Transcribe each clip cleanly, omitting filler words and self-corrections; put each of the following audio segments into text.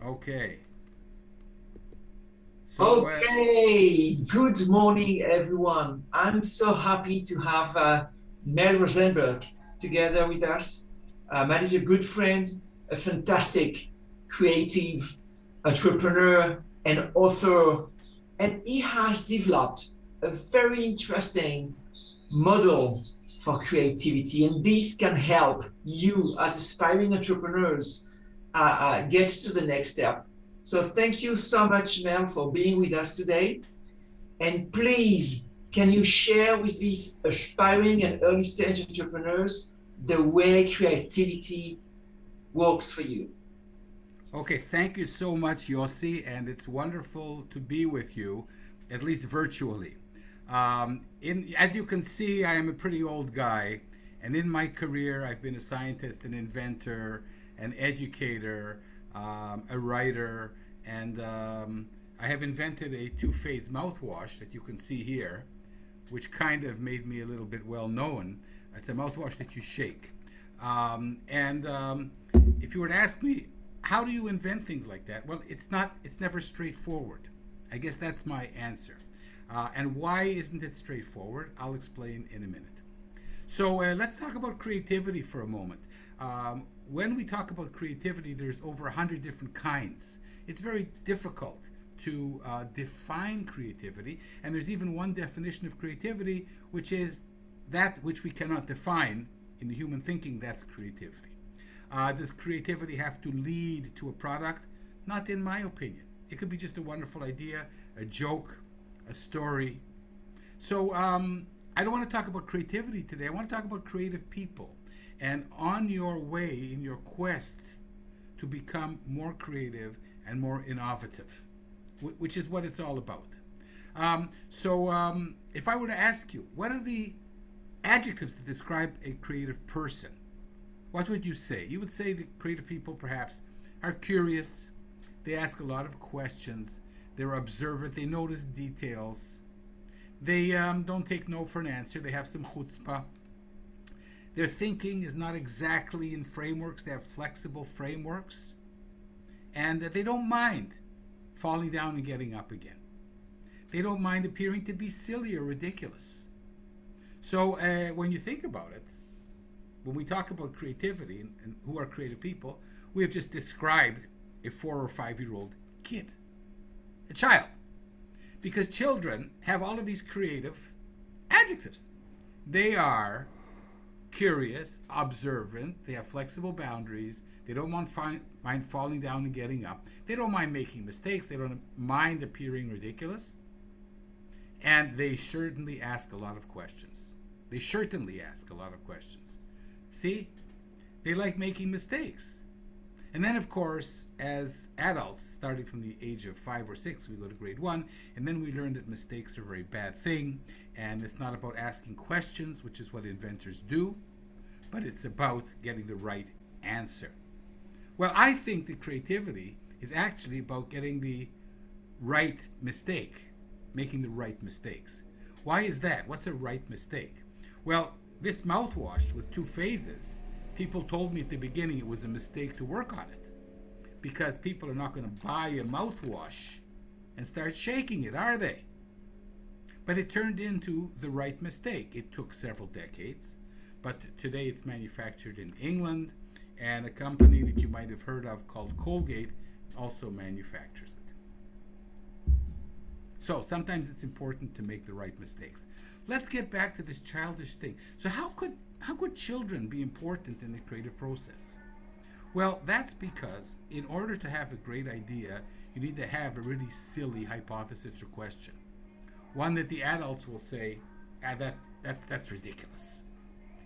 Okay. So, Okay, good morning, everyone. I'm so happy to have Mel Rosenberg together with us. Mel is a good friend, a fantastic creative entrepreneur and author, and he has developed a very interesting model for creativity, and this can help you as aspiring entrepreneurs get to the next step. So thank you so much, Mel, for being with us today. And please, can you share with these aspiring and early stage entrepreneurs the way creativity works for you? okay, thank you so much, Yossi, and it's wonderful to be with you, at least virtually. As you can see, I am a pretty old guy, and in my career, I've been a scientist, an inventor, an educator, a writer, and I have invented a two-phase mouthwash that you can see here, which kind of made me a little bit well known. It's a mouthwash that you shake. And if you were to ask me, how do you invent things like that? Well, it's never straightforward. I guess that's my answer. And why isn't it straightforward? I'll explain in a minute. So let's talk about creativity for a moment. When we talk about creativity, there's over 100 different kinds. It's very difficult to define creativity, and there's even one definition of creativity, which is that which we cannot define in the human thinking. That's creativity. Does creativity have to lead to a product? Not in my opinion. It could be just a wonderful idea, a joke, a story. So I don't want to talk about creativity today. I want to talk about creative people. And on your way, in your quest to become more creative and more innovative, which is what it's all about. If I were to ask you, what are the adjectives that describe a creative person? What would you say? You would say that creative people perhaps are curious, they ask a lot of questions, they're observant, they notice details, they don't take no for an answer, they have some chutzpah. Their thinking is not exactly in frameworks, they have flexible frameworks, and they don't mind falling down and getting up again. They don't mind appearing to be silly or ridiculous. So when you think about it, when we talk about creativity and who are creative people, we have just described a 4 or 5 year old kid, a child. Because children have all of these creative adjectives. They are curious, observant, they have flexible boundaries, they don't mind falling down and getting up, they don't mind making mistakes, they don't mind appearing ridiculous, and they certainly ask a lot of questions. They certainly ask a lot of questions. See? They like making mistakes. And then, of course, as adults, starting from the age of 5 or 6, we go to grade 1, and then we learn that mistakes are a very bad thing, and it's not about asking questions, which is what inventors do, but it's about getting the right answer. Well, I think that creativity is actually about getting the right mistake, making the right mistakes. Why is that? What's a right mistake? Well, this mouthwash with two phases, people told me at the beginning it was a mistake to work on it because people are not going to buy a mouthwash and start shaking it, are they? But it turned into the right mistake. It took several decades, but today it's manufactured in England, and a company that you might have heard of called Colgate also manufactures it. So sometimes it's important to make the right mistakes. Let's get back to this childish thing. So how could children be important in the creative process? Well, that's because in order to have a great idea, you need to have a really silly hypothesis or question. One that the adults will say, that's ridiculous.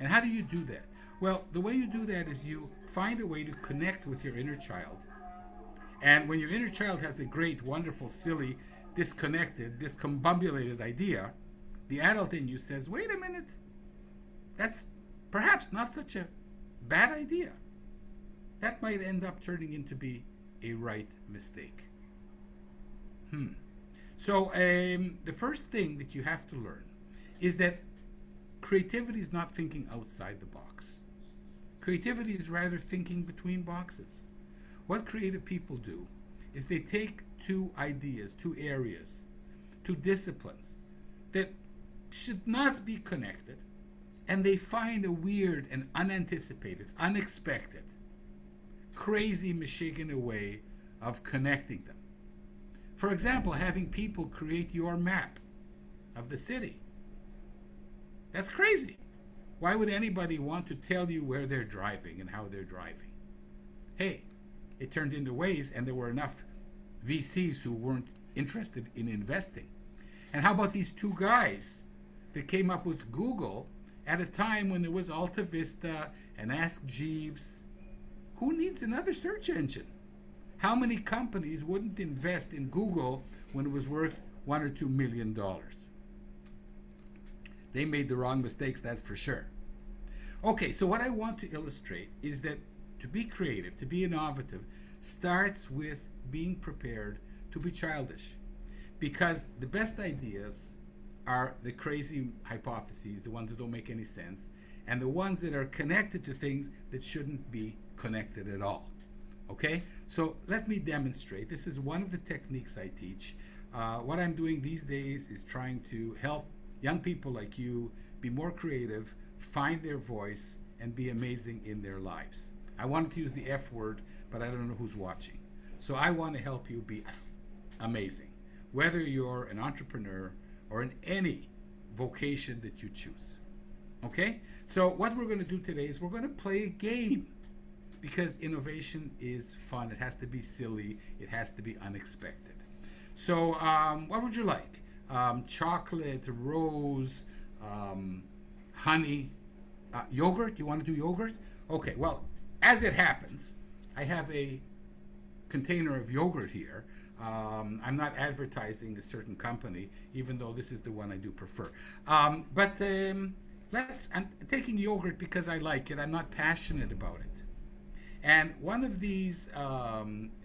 And how do you do that? Well, the way you do that is you find a way to connect with your inner child. And when your inner child has a great, wonderful, silly, disconnected, discombobulated idea, the adult in you says, wait a minute, that's perhaps not such a bad idea. That might end up turning into be a right mistake. So the first thing that you have to learn is that creativity is not thinking outside the box. Creativity is rather thinking between boxes. What creative people do is they take two ideas, two areas, two disciplines that should not be connected, and they find a weird and unanticipated, unexpected, crazy Michigan way of connecting them. For example, having people create your map of the city. That's crazy. Why would anybody want to tell you where they're driving and how they're driving? Hey, it turned into ways, and there were enough VCs who weren't interested in investing. And how about these two guys that came up with Google at a time when there was Alta Vista and Ask Jeeves? Who needs another search engine? How many companies wouldn't invest in Google when it was worth $1 or $2 million? They made the wrong mistakes, that's for sure. Okay, so what I want to illustrate is that to be creative, to be innovative, starts with being prepared to be childish. Because the best ideas are the crazy hypotheses, the ones that don't make any sense, and the ones that are connected to things that shouldn't be connected at all. Okay? So let me demonstrate. This is one of the techniques I teach. What I'm doing these days is trying to help young people like you be more creative, find their voice, and be amazing in their lives. I wanted to use the F word, but I don't know who's watching. So I want to help you be amazing, whether you're an entrepreneur or in any vocation that you choose. Okay? So what we're going to do today is we're going to play a game, because innovation is fun. It has to be silly. It has to be unexpected. So what would you like? Chocolate, rose, honey, yogurt? You want to do yogurt? Okay, well, as it happens, I have a container of yogurt here. I'm not advertising a certain company, even though this is the one I do prefer. I'm taking yogurt because I like it. I'm not passionate about it. And one of these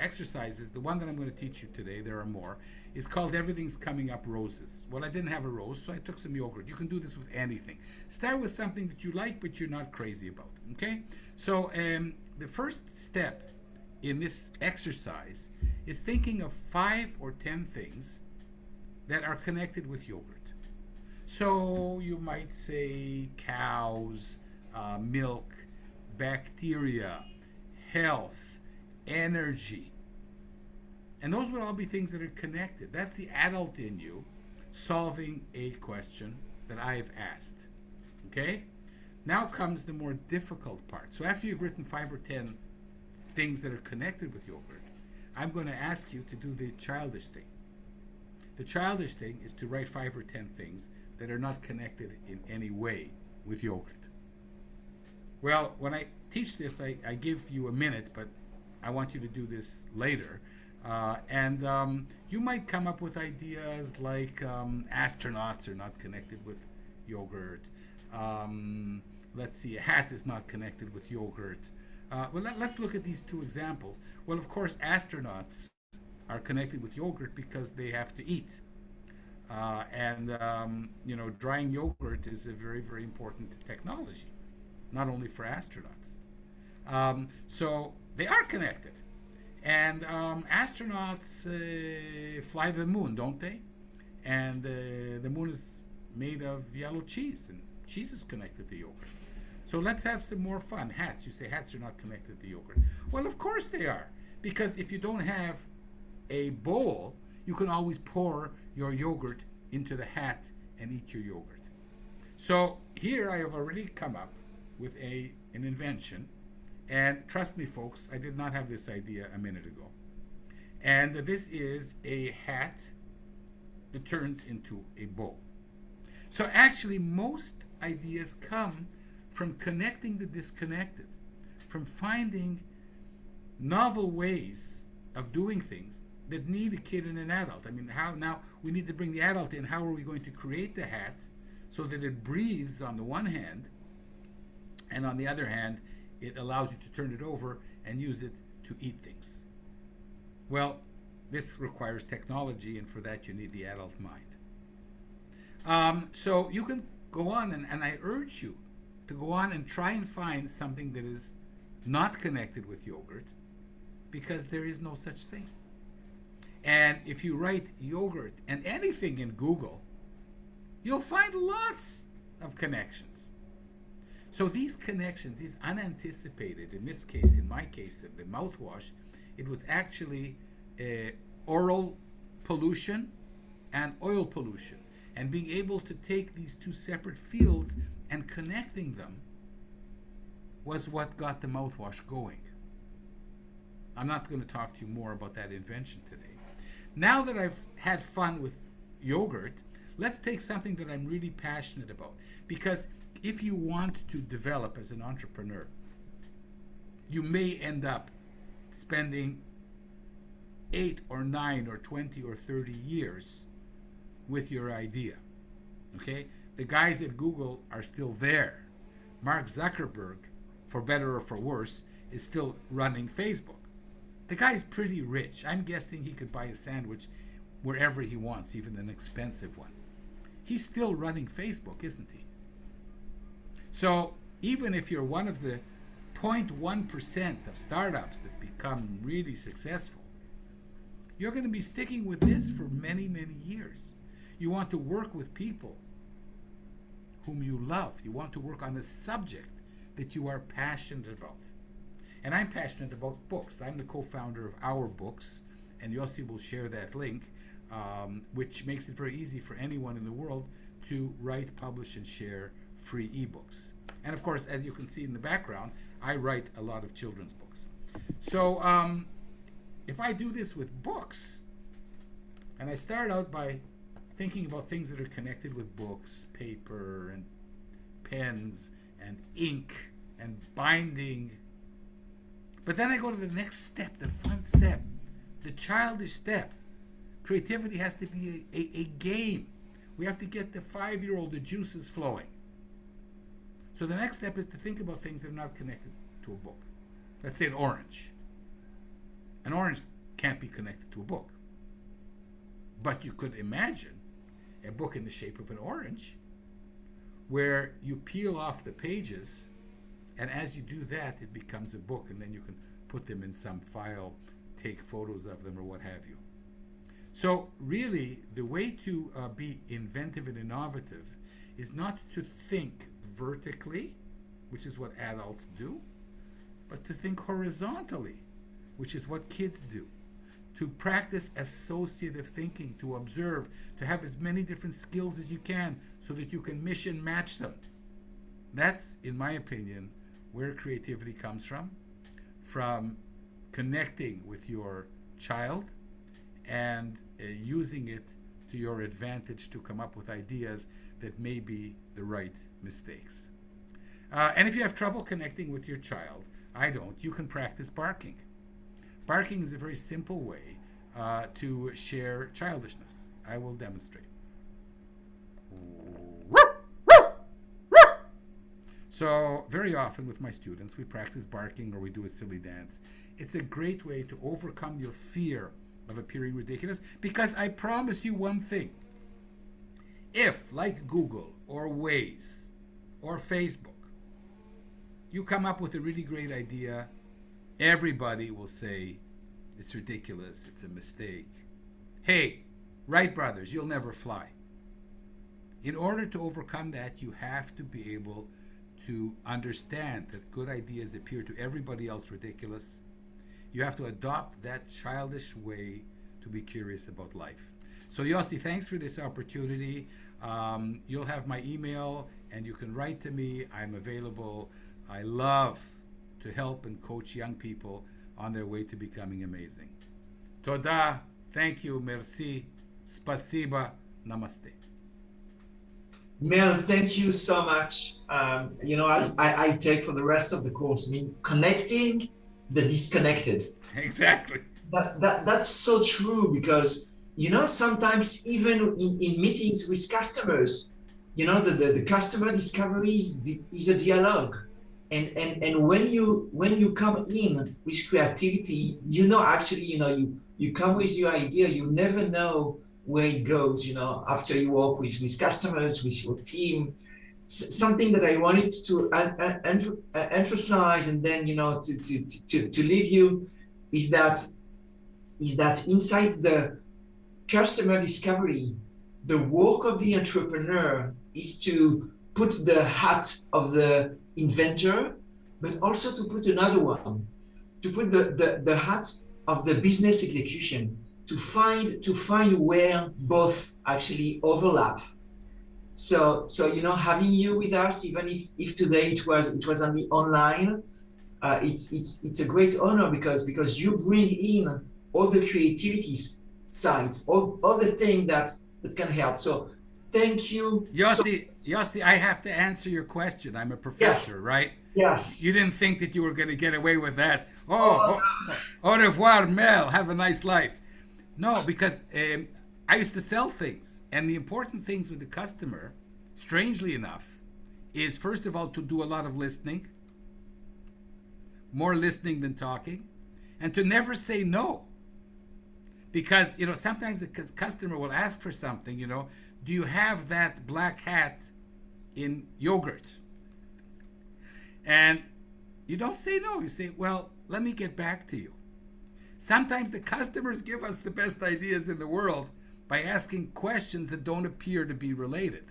exercises, the one that I'm going to teach you today, there are more, is called Everything's Coming Up Roses. Well, I didn't have a rose, so I took some yogurt. You can do this with anything. Start with something that you like, but you're not crazy about, okay? So the first step in this exercise is thinking of 5 or 10 things that are connected with yogurt. So you might say cows, milk, bacteria, health, energy. And those would all be things that are connected. That's the adult in you solving a question that I've asked. Okay? Now comes the more difficult part. So after you've written 5 or 10 things that are connected with yogurt, I'm going to ask you to do the childish thing. The childish thing is to write 5 or 10 things that are not connected in any way with yogurt. Well, when I teach this, I give you a minute, but I want you to do this later. And you might come up with ideas like astronauts are not connected with yogurt. Let's see, a hat is not connected with yogurt. Let's look at these two examples. Well, of course, astronauts are connected with yogurt because they have to eat. Drying yogurt is a very, very important technology, not only for astronauts. So they are connected. And astronauts fly to the moon, don't they? And the moon is made of yellow cheese, and cheese is connected to yogurt. So let's have some more fun. Hats. You say hats are not connected to yogurt. Well, of course they are. Because if you don't have a bowl, you can always pour your yogurt into the hat and eat your yogurt. So here I have already come up with an invention. And trust me, folks, I did not have this idea a minute ago. And this is a hat that turns into a bowl. So actually, most ideas come from connecting the disconnected, from finding novel ways of doing things that need a kid and an adult. I mean, how now we need to bring the adult in. How are we going to create the hat so that it breathes on the one hand, and on the other hand, it allows you to turn it over and use it to eat things? Well, this requires technology, and for that you need the adult mind. So you can go on, and I urge you to go on and try and find something that is not connected with yogurt, because there is no such thing. And if you write yogurt and anything in Google, you'll find lots of connections. So these connections, these unanticipated, in this case, in my case, of the mouthwash, it was actually oral pollution and oil pollution. And being able to take these two separate fields and connecting them was what got the mouthwash going. I'm not going to talk to you more about that invention today. Now that I've had fun with yogurt, let's take something that I'm really passionate about. Because if you want to develop as an entrepreneur, you may end up spending 8 or 9 or 20 or 30 years with your idea. Okay? The guys at Google are still there. Mark Zuckerberg, for better or for worse, is still running Facebook. The guy's pretty rich. I'm guessing he could buy a sandwich wherever he wants, even an expensive one. He's still running Facebook, isn't he? So even if you're one of the 0.1% of startups that become really successful, you're going to be sticking with this for many, many years. You want to work with people whom you love. You want to work on a subject that you are passionate about. And I'm passionate about books. I'm the co-founder of Our Books, and Yossi will share that link, which makes it very easy for anyone in the world to write, publish, and share free ebooks. And of course, as you can see in the background, I write a lot of children's books. So if I do this with books, and I start out by thinking about things that are connected with books, paper and pens and ink and binding, but then I go to the next step, the fun step, the childish step. Creativity has to be a game. We have to get the 5-year-old the juices flowing. So the next step is to think about things that are not connected to a book. Let's say an orange. An orange can't be connected to a book. But you could imagine a book in the shape of an orange where you peel off the pages, and as you do that, it becomes a book, and then you can put them in some file, take photos of them, or what have you. So really, the way to be inventive and innovative is not to think vertically, which is what adults do, but to think horizontally, which is what kids do. To practice associative thinking, to observe, to have as many different skills as you can so that you can mission match them. That's, in my opinion, where creativity comes from connecting with your child and using it to your advantage to come up with ideas that may be the right mistakes. And if you have trouble connecting with your child, I don't, you can practice barking. Barking is a very simple way to share childishness. I will demonstrate. So very often with my students, we practice barking or we do a silly dance. It's a great way to overcome your fear of appearing ridiculous, because I promise you one thing. If, like Google or Waze or Facebook, you come up with a really great idea, everybody will say, it's ridiculous, it's a mistake. Hey, Wright brothers, you'll never fly. In order to overcome that, you have to be able to understand that good ideas appear to everybody else ridiculous. You have to adopt that childish way to be curious about life. So Yossi, thanks for this opportunity. You'll have my email and you can write to me. I'm available. I love to help and coach young people on their way to becoming amazing. Toda, thank you, merci, spasiba, namaste. Mel, thank you so much. I take for the rest of the course, connecting the disconnected. Exactly. That's so true, because, sometimes even in meetings with customers, the customer discovery is a dialogue. And when you come in with creativity, you come with your idea, you never know where it goes, after you work with customers, with your team. Something that I wanted to emphasize and then, to leave you is that is that inside the customer discovery, the work of the entrepreneur is to put the hat of the inventor, but also to put another one, to put the hat of the business execution, to find where both actually overlap. So having you with us, even if today it was only online, it's a great honor because you bring in all the creativity side, all the thing that can help. So thank you. Yossi, I have to answer your question. I'm a professor, Yes, right? yes. You didn't think that you were going to get away with that. Oh, Au revoir, Mel. Have a nice life. No, because I used to sell things. And the important things with the customer, strangely enough, is first of all to do a lot of listening, more listening than talking, and to never say no. Because, sometimes a customer will ask for something, do you have that black hat in yogurt? And you don't say no. You say, well, let me get back to you. Sometimes the customers give us the best ideas in the world by asking questions that don't appear to be related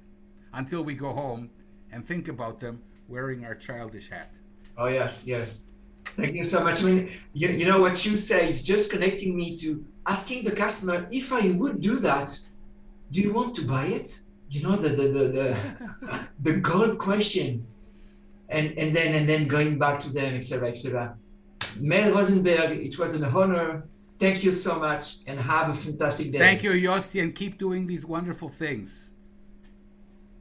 until we go home and think about them wearing our childish hat. oh yes, yes. Thank you so much. I mean, you know what you say is just connecting me to asking the customer, if I would do that, do you want to buy it? The gold question. And then going back to them, etc., etc. Mel Rosenberg, it was an honor. Thank you so much and have a fantastic day. Thank you, Yossi, and keep doing these wonderful things.